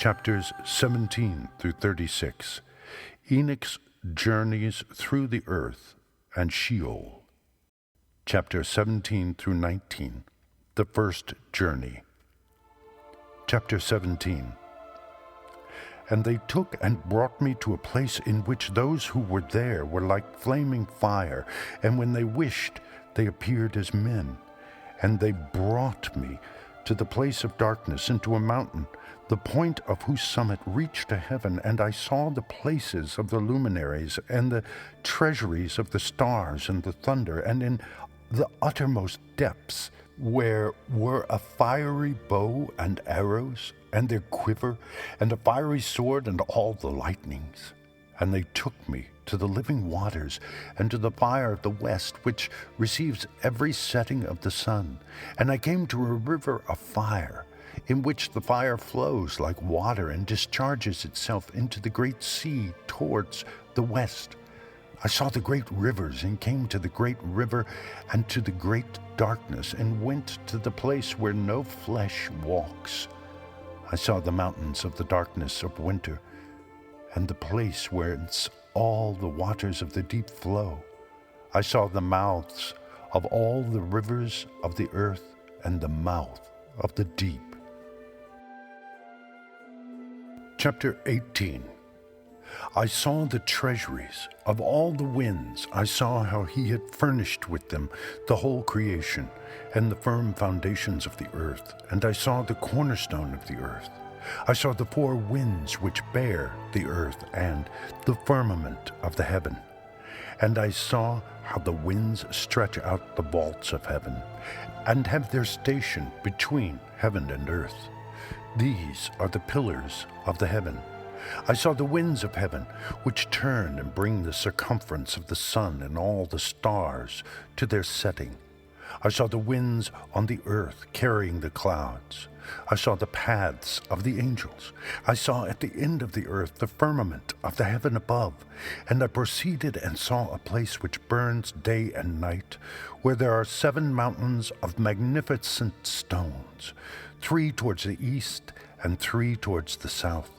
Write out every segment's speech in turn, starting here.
chapters 17 through 36, Enoch's journeys through the earth and Sheol. Chapter 17 through 19, the first journey. Chapter 17. And they took and brought me to a place in which those who were there were like flaming fire, and when they wished, they appeared as men. And they brought me to the place of darkness, into a mountain, the point of whose summit reached to heaven, and I saw the places of the luminaries, and the treasuries of the stars and the thunder, and in the uttermost depths, where were a fiery bow and arrows, and their quiver, and a fiery sword, and all the lightnings. And they took me to the living waters, and to the fire of the west, which receives every setting of the sun. And I came to a river of fire, in which the fire flows like water, and discharges itself into the great sea towards the west. I saw the great rivers, and came to the great river, and to the great darkness, and went to the place where no flesh walks. I saw the mountains of the darkness of winter, and the place whence all the waters of the deep flow. I saw the mouths of all the rivers of the earth, and the mouth of the deep. Chapter 18. I saw the treasuries of all the winds. I saw how he had furnished with them the whole creation, and the firm foundations of the earth. And I saw the cornerstone of the earth. I saw the four winds which bear the earth, and the firmament of the heaven. And I saw how the winds stretch out the vaults of heaven, and have their station between heaven and earth. These are the pillars of the heaven. I saw the winds of heaven, which turn and bring the circumference of the sun and all the stars to their setting. I saw the winds on the earth carrying the clouds. I saw the paths of the angels. I saw at the end of the earth the firmament of the heaven above. And I proceeded and saw a place which burns day and night, where there are 7 mountains of magnificent stones, 3 towards the east and 3 towards the south.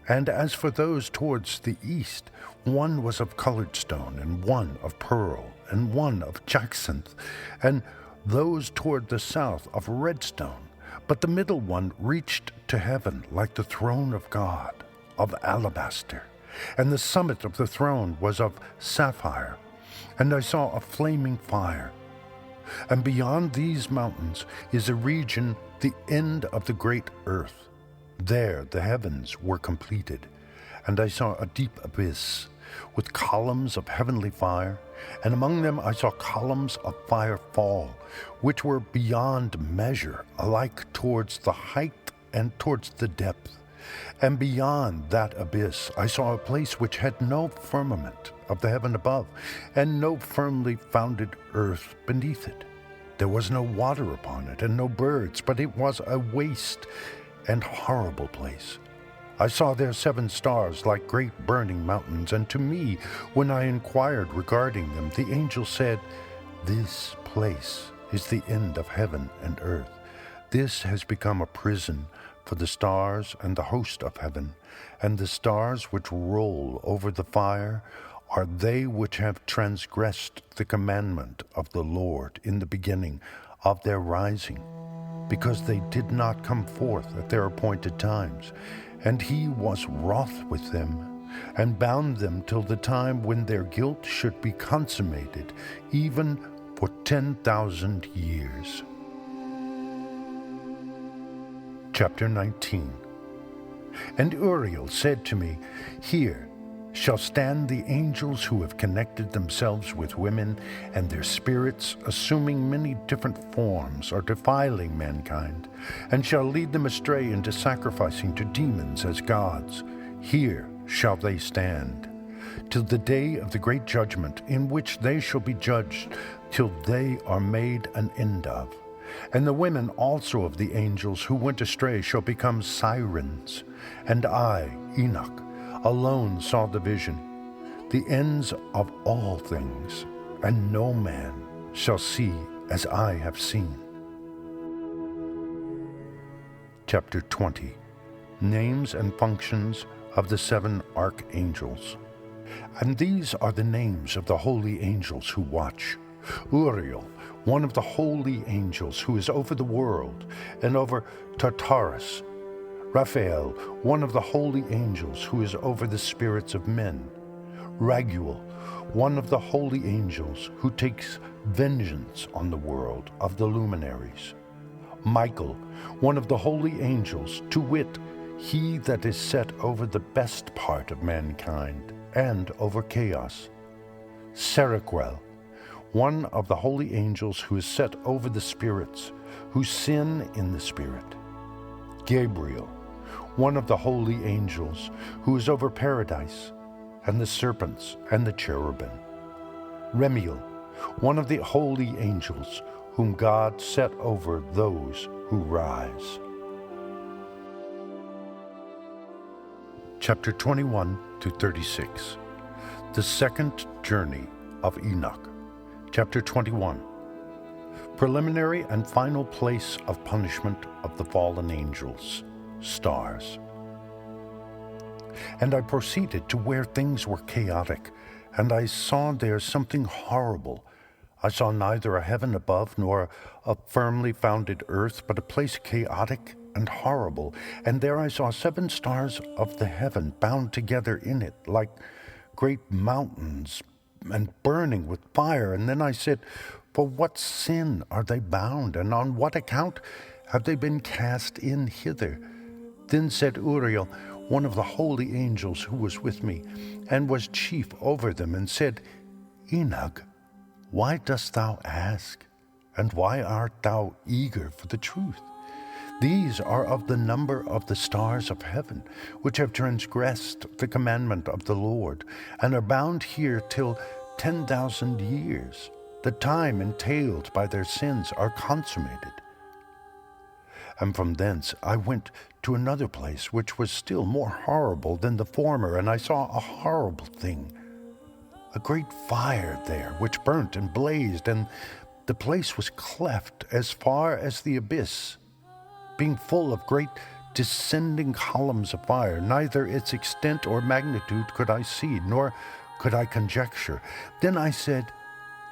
And as for those towards the east, one was of colored stone, and one of pearl, and one of jacinth, and those toward the south of red stone. But the middle one reached to heaven like the throne of God, of alabaster, and the summit of the throne was of sapphire. And I saw a flaming fire. And beyond these mountains is a region, the end of the great earth. There the heavens were completed, and I saw a deep abyss, with columns of heavenly fire, and among them I saw columns of fire fall, which were beyond measure, alike towards the height and towards the depth. And beyond that abyss I saw a place which had no firmament of the heaven above, and no firmly founded earth beneath it. There was no water upon it, and no birds, but it was a waste and horrible place. I saw there 7 stars like great burning mountains, and to me, when I inquired regarding them, the angel said, "This place is the end of heaven and earth. This has become a prison for the stars and the host of heaven, and the stars which roll over the fire are they which have transgressed the commandment of the Lord in the beginning of their rising, because they did not come forth at their appointed times. And he was wroth with them, and bound them till the time when their guilt should be consummated, even for 10,000 years. Chapter 19. And Uriel said to me, "Here shall stand the angels who have connected themselves with women, and their spirits, assuming many different forms, are defiling mankind, and shall lead them astray into sacrificing to demons as gods. Here shall they stand, till the day of the great judgment, in which they shall be judged, till they are made an end of. And the women also of the angels who went astray shall become sirens. And I, Enoch, alone saw the vision, the ends of all things, and no man shall see as I have seen." Chapter 20. names and functions of the 7 archangels. And these are the names of the holy angels who watch. Uriel, one of the holy angels who is over the world and over Tartarus. Raphael, one of the holy angels who is over the spirits of men. Raguel, one of the holy angels who takes vengeance on the world of the luminaries. Michael, one of the holy angels, to wit, he that is set over the best part of mankind and over chaos. Seraquel, one of the holy angels who is set over the spirits, who sin in the spirit. Gabriel, one of the holy angels, who is over paradise, and the serpents and the cherubim. Remiel, one of the holy angels, whom God set over those who rise. Chapter 21 to 36. The second journey of Enoch. Chapter 21. Preliminary and final place of punishment of the fallen angels, stars. And I proceeded to where things were chaotic, and I saw there something horrible. I saw neither a heaven above nor a firmly founded earth, but a place chaotic and horrible. And there I saw 7 stars of the heaven bound together in it, like great mountains, and burning with fire. And then I said, for what sin are they bound, and on what account have they been cast in hither? Then said Uriel, one of the holy angels who was with me, and was chief over them, and said, Enoch, why dost thou ask, and why art thou eager for the truth? These are of the number of the stars of heaven, which have transgressed the commandment of the Lord, and are bound here till 10,000 years. The time entailed by their sins are consummated. And from thence I went to another place, which was still more horrible than the former, and I saw a horrible thing, a great fire there, which burnt and blazed, and the place was cleft as far as the abyss, being full of great descending columns of fire. Neither its extent or magnitude could I see, nor could I conjecture. Then I said,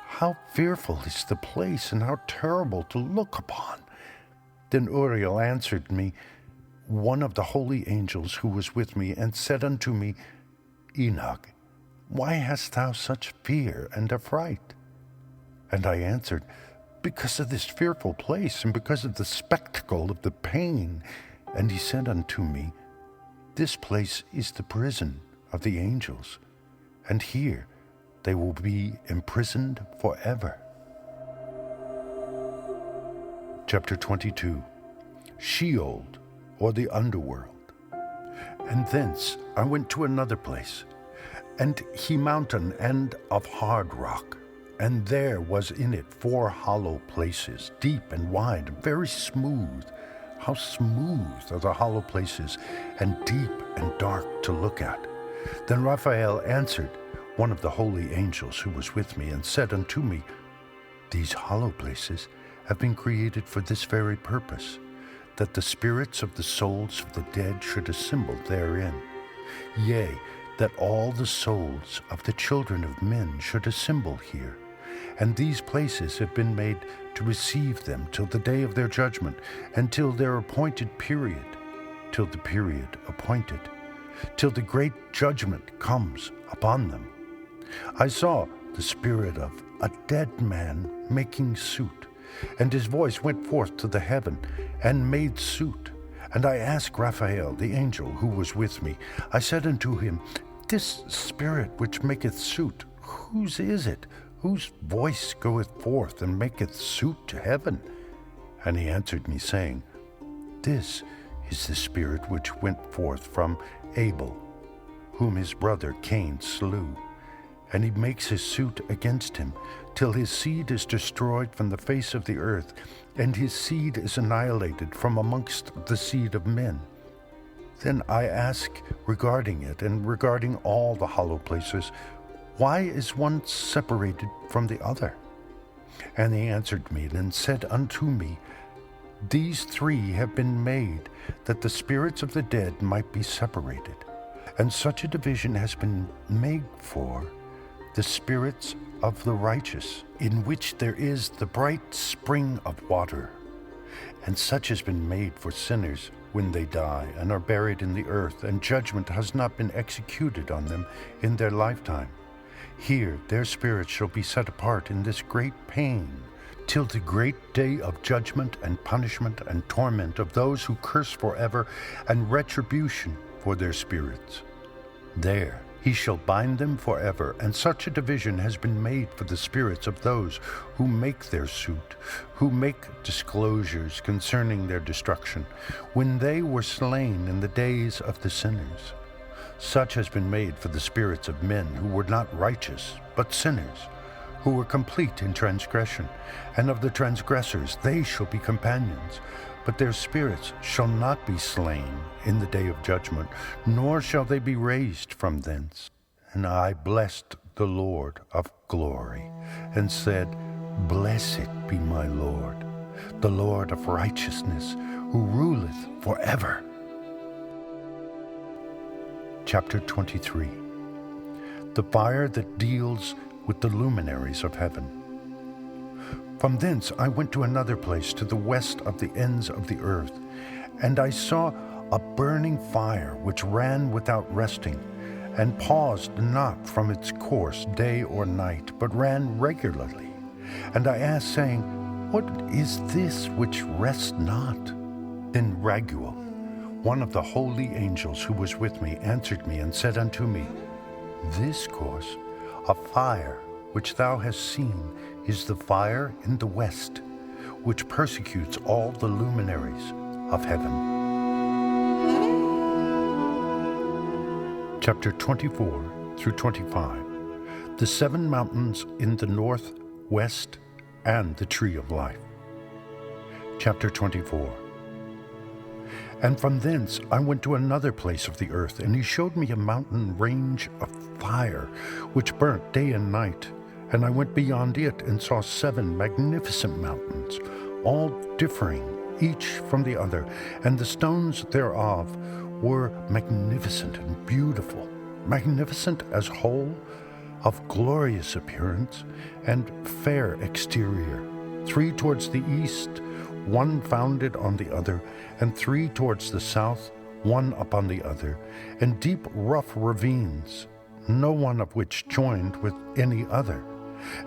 how fearful is the place, and how terrible to look upon! Then Uriel answered me, one of the holy angels who was with me, and said unto me, Enoch, why hast thou such fear and affright? And I answered, because of this fearful place, and because of the spectacle of the pain. And he said unto me, this place is the prison of the angels, and here they will be imprisoned forever. Chapter 22. Sheol, or the underworld. And thence I went to another place, and he mountain and of hard rock, and there was in it 4 hollow places, deep and wide, very smooth. How smooth are the hollow places, and deep and dark to look at. Then Raphael answered, one of the holy angels who was with me, and said unto me, these hollow places have been created for this very purpose, that the spirits of the souls of the dead should assemble therein. Yea, that all the souls of the children of men should assemble here. And these places have been made to receive them till the day of their judgment, and till their appointed period, till the period appointed, till the great judgment comes upon them. I saw the spirit of a dead man making suit, and his voice went forth to the heaven, and made suit. And I asked Raphael, the angel who was with me, I said unto him, this spirit which maketh suit, whose is it? Whose voice goeth forth and maketh suit to heaven? And he answered me, saying, this is the spirit which went forth from Abel, whom his brother Cain slew. And he makes his suit against him, till his seed is destroyed from the face of the earth, and his seed is annihilated from amongst the seed of men. Then I ask regarding it, and regarding all the hollow places, why is one separated from the other? And he answered me, and said unto me, These three have been made that the spirits of the dead might be separated, and such a division has been made for the spirits of the righteous, in which there is the bright spring of water. And such has been made for sinners when they die and are buried in the earth, and judgment has not been executed on them in their lifetime. Here their spirits shall be set apart in this great pain, till the great day of judgment and punishment and torment of those who curse forever, and retribution for their spirits. There he shall bind them forever, and such a division has been made for the spirits of those who make their suit, who make disclosures concerning their destruction, when they were slain in the days of the sinners. Such has been made for the spirits of men who were not righteous, but sinners, who were complete in transgression, and of the transgressors they shall be companions. But their spirits shall not be slain in the day of judgment, nor shall they be raised from thence. And I blessed the Lord of glory, and said, Blessed be my Lord, the Lord of righteousness, who ruleth forever. Chapter 23. The fire that deals with the luminaries of heaven. From thence I went to another place, to the west of the ends of the earth, and I saw a burning fire which ran without resting, and paused not from its course day or night, but ran regularly. And I asked, saying, What is this which rests not? Then Raguel, one of the holy angels who was with me, answered me and said unto me, This course of fire which thou hast seen is the fire in the west, which persecutes all the luminaries of heaven. Chapter 24 through 25. The 7 mountains in the north, west, and the tree of life. Chapter 24. And from thence I went to another place of the earth, and he showed me a mountain range of fire, which burnt day and night. And I went beyond it and saw 7 magnificent mountains, all differing each from the other, and the stones thereof were magnificent and beautiful, magnificent as whole, of glorious appearance, and fair exterior. 3 towards the east, 1 founded on the other, and 3 towards the south, 1 upon the other, and deep rough ravines, no one of which joined with any other.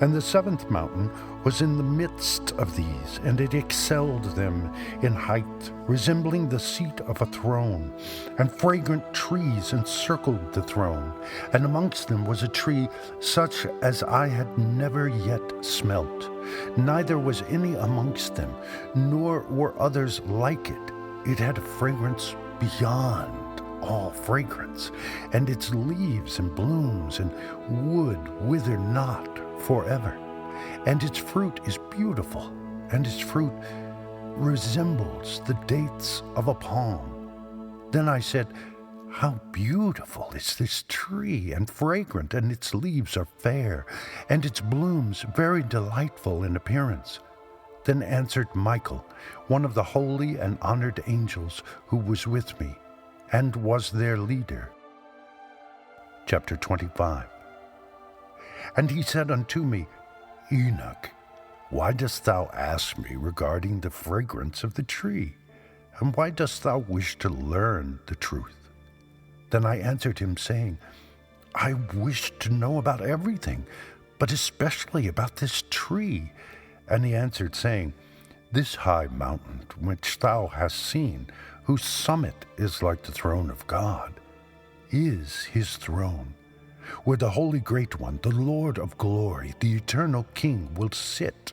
And the 7th mountain was in the midst of these, and it excelled them in height, resembling the seat of a throne, and fragrant trees encircled the throne, and amongst them was a tree such as I had never yet smelt, neither was any amongst them, nor were others like it. It had a fragrance beyond all fragrance, and its leaves and blooms and wood wither not forever, and its fruit is beautiful, and its fruit resembles the dates of a palm. Then I said, How beautiful is this tree, and fragrant, and its leaves are fair, and its blooms very delightful in appearance. Then answered Michael, one of the holy and honored angels, who was with me, and was their leader. Chapter 25. And he said unto me, Enoch, why dost thou ask me regarding the fragrance of the tree? And why dost thou wish to learn the truth? Then I answered him, saying, I wish to know about everything, but especially about this tree. And he answered, saying, This high mountain which thou hast seen, whose summit is like the throne of God, is his throne, where the Holy Great One, the Lord of glory, the eternal King, will sit,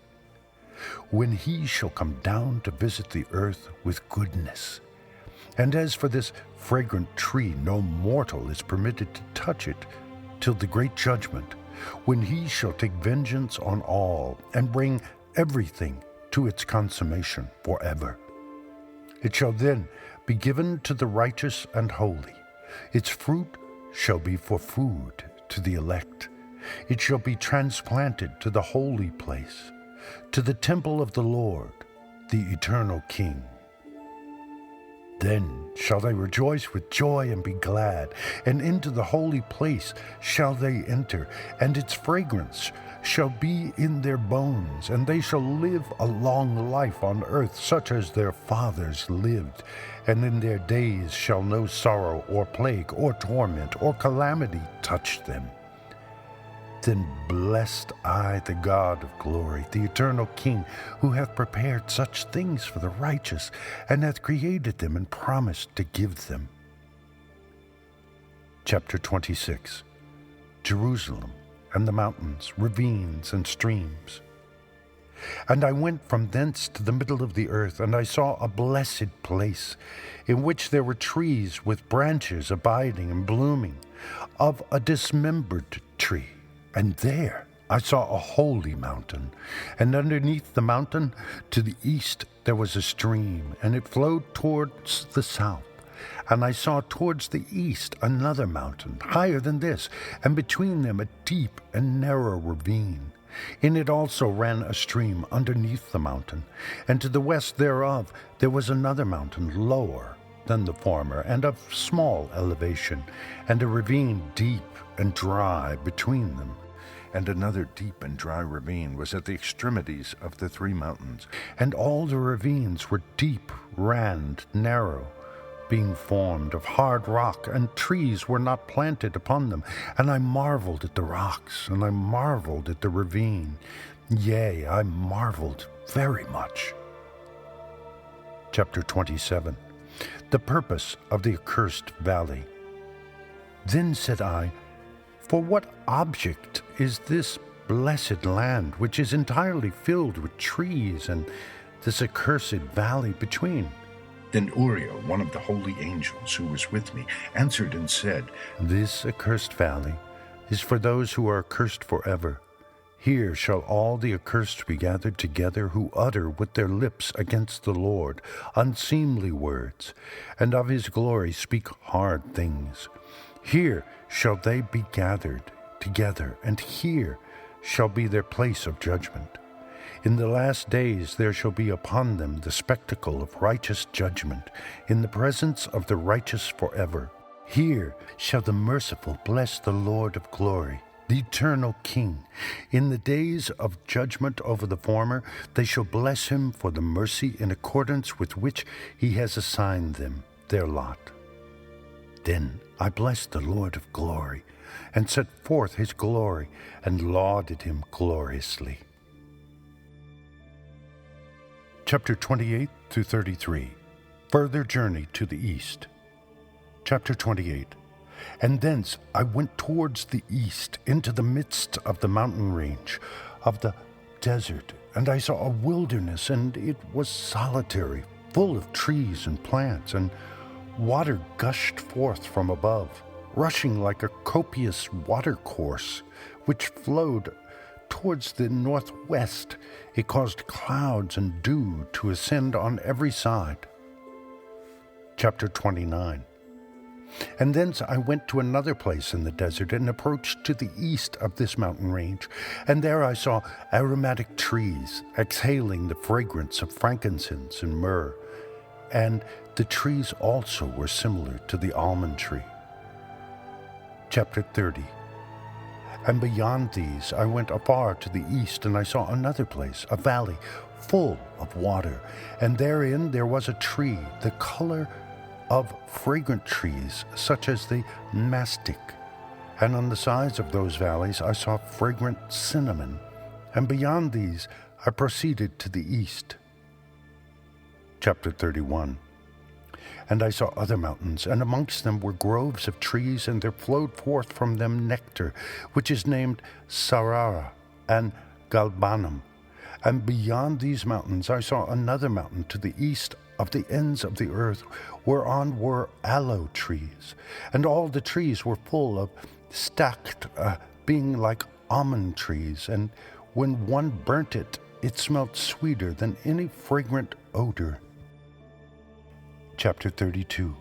when he shall come down to visit the earth with goodness. And as for this fragrant tree, no mortal is permitted to touch it till the great judgment, when he shall take vengeance on all, and bring everything to its consummation forever. It shall then be given to the righteous and holy. Its fruit shall be for food to the elect. It shall be transplanted to the holy place, to the temple of the Lord, the eternal King. Then shall they rejoice with joy and be glad, and into the holy place shall they enter, and its fragrance shall be in their bones, and they shall live a long life on earth, such as their fathers lived, and in their days shall no sorrow or plague or torment or calamity touch them. Then blessed I the God of glory, the eternal King, who hath prepared such things for the righteous, and hath created them and promised to give them. Chapter 26. Jerusalem and the mountains, ravines and streams. And I went from thence to the middle of the earth, and I saw a blessed place, in which there were trees with branches abiding and blooming, of a dismembered tree. And there I saw a holy mountain, and underneath the mountain to the east there was a stream, and it flowed towards the south. And I saw towards the east another mountain, higher than this, and between them a deep and narrow ravine. In it also ran a stream underneath the mountain, and to the west thereof there was another mountain lower than the former, and of small elevation, and a ravine deep and dry between them. And another deep and dry ravine was at the extremities of the three mountains, and all the ravines were deep, ran, narrow, being formed of hard rock, and trees were not planted upon them. And I marveled at the rocks, and I marveled at the ravine. Yea, I marveled very much. Chapter 27. The purpose of the accursed valley. Then said I, for what object is this blessed land, which is entirely filled with trees, and this accursed valley between? Then Uriel, one of the holy angels who was with me, answered and said, This accursed valley is for those who are accursed forever. Here shall all the accursed be gathered together, who utter with their lips against the Lord unseemly words, and of his glory speak hard things. Here shall they be gathered together, and here shall be their place of judgment. In the last days there shall be upon them the spectacle of righteous judgment, in the presence of the righteous forever. Here shall the merciful bless the Lord of glory, the eternal King. In the days of judgment over the former, they shall bless him for the mercy in accordance with which he has assigned them their lot. Then I blessed the Lord of glory, and set forth his glory, and lauded him gloriously. Chapter 28 through 33. Further journey to the east. Chapter 28. And thence I went towards the east, into the midst of the mountain range, of the desert, and I saw a wilderness, and it was solitary, full of trees and plants, and water gushed forth from above, rushing like a copious watercourse, which flowed towards the northwest. It caused clouds and dew to ascend on every side. Chapter 29. And thence I went to another place in the desert, and approached to the east of this mountain range, and there I saw aromatic trees, exhaling the fragrance of frankincense and myrrh, and the trees also were similar to the almond tree. Chapter 30. And beyond these I went afar to the east, and I saw another place, a valley full of water, and therein there was a tree, the color of fragrant trees, such as the mastic. And on the sides of those valleys I saw fragrant cinnamon, and beyond these I proceeded to the east. Chapter 31. And I saw other mountains, and amongst them were groves of trees, and there flowed forth from them nectar, which is named Sarara and Galbanum. And beyond these mountains I saw another mountain to the east of the ends of the earth, whereon were aloe trees, and all the trees were full of stacked, being like almond trees, and when one burnt it, it smelt sweeter than any fragrant odor. Chapter 32.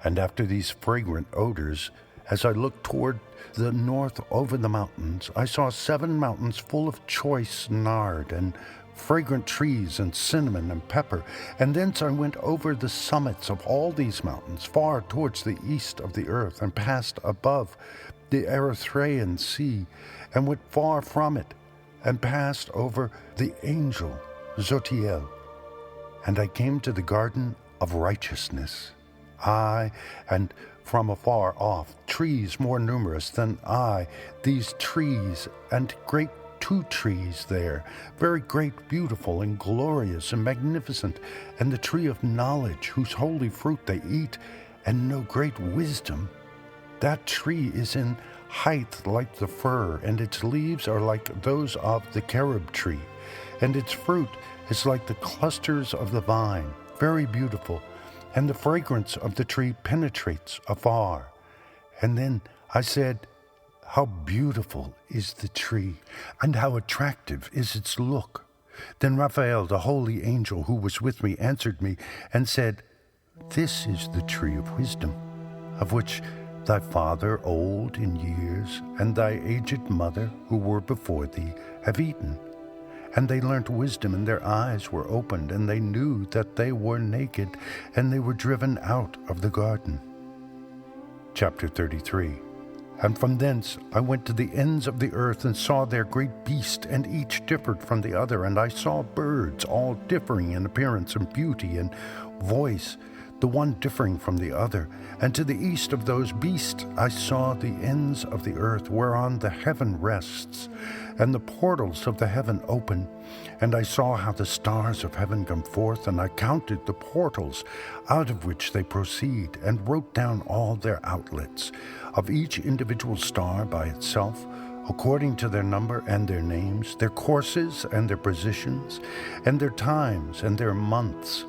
And after these fragrant odors, As I looked toward the north over the mountains, I saw 7 mountains full of choice nard and fragrant trees and cinnamon and pepper, and thence I went over the summits of all these mountains, far towards the east of the earth, and passed above the Erythraean Sea, and went far from it, and passed over the angel Zotiel. And I came to the garden of righteousness, I, and from afar off, trees more numerous than I, these trees, and great 2 trees there, very great, beautiful, and glorious, and magnificent, and the tree of knowledge, whose holy fruit they eat, and know great wisdom. That tree is in height like the fir, and its leaves are like those of the carob tree, and its fruit is like the clusters of the vine, very beautiful, and the fragrance of the tree penetrates afar. And then I said, how beautiful is the tree, and how attractive is its look. Then Raphael, the holy angel who was with me, answered me and said, this is the tree of wisdom, of which thy father old in years and thy aged mother who were before thee have eaten. And they learnt wisdom, and their eyes were opened, and they knew that they were naked, and they were driven out of the garden. Chapter 33. And from thence I went to the ends of the earth, and saw their great beast, and each differed from the other. And I saw birds, all differing in appearance and beauty and voice, the one differing from the other. And to the east of those beasts I saw the ends of the earth, whereon the heaven rests, and the portals of the heaven open. And I saw how the stars of heaven come forth, and I counted the portals out of which they proceed, and wrote down all their outlets, of each individual star by itself, according to their number and their names, their courses and their positions, and their times and their months,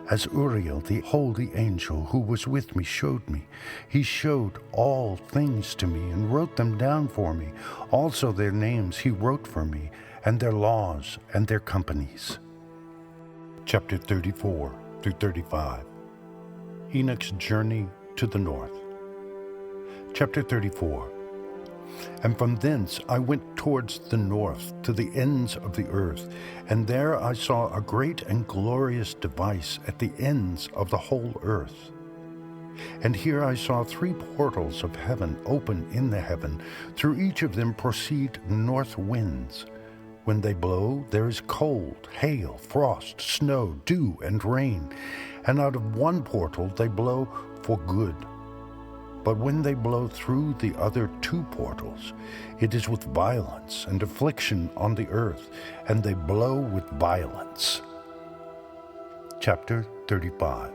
as Uriel, the holy angel who was with me, showed me. He showed all things to me and wrote them down for me. Also their names he wrote for me, and their laws and their companies. Chapter 34 through 35. Enoch's journey to the north. Chapter 34. And from thence I went towards the north, to the ends of the earth, and there I saw a great and glorious device at the ends of the whole earth. And here I saw 3 portals of heaven open in the heaven. Through each of them proceed north winds. When they blow, there is cold, hail, frost, snow, dew, and rain. And out of one portal they blow for good. But when they blow through the other 2 portals, it is with violence and affliction on the earth, and they blow with violence. Chapter 35.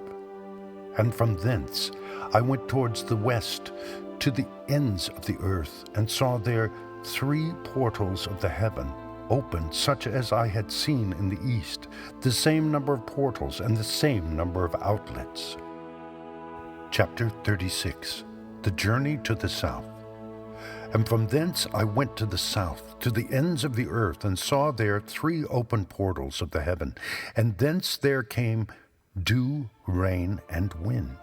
And from thence I went towards the west, to the ends of the earth, and saw there 3 portals of the heaven, open such as I had seen in the east, the same number of portals and the same number of outlets. Chapter 36. The journey to the south. And from thence I went to the south, to the ends of the earth, and saw there 3 open portals of the heaven, and thence there came dew, rain, and wind.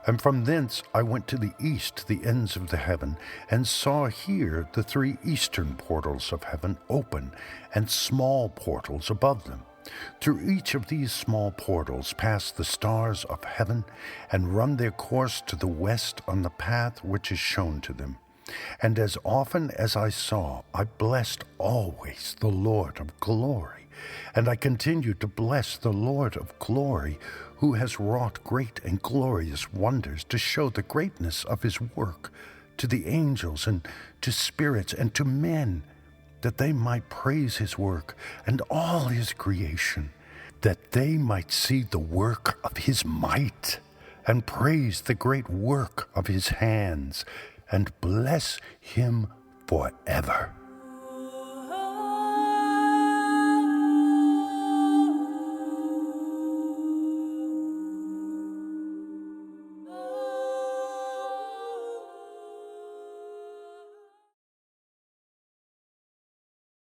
And from thence I went to the east, to the ends of the heaven, and saw here the 3 eastern portals of heaven open, and small portals above them. Through each of these small portals pass the stars of heaven, and run their course to the west on the path which is shown to them. And as often as I saw, I blessed always the Lord of glory. And I continued to bless the Lord of glory, who has wrought great and glorious wonders to show the greatness of his work to the angels and to spirits and to men, that they might praise his work and all his creation, that they might see the work of his might, and praise the great work of his hands, and bless him forever.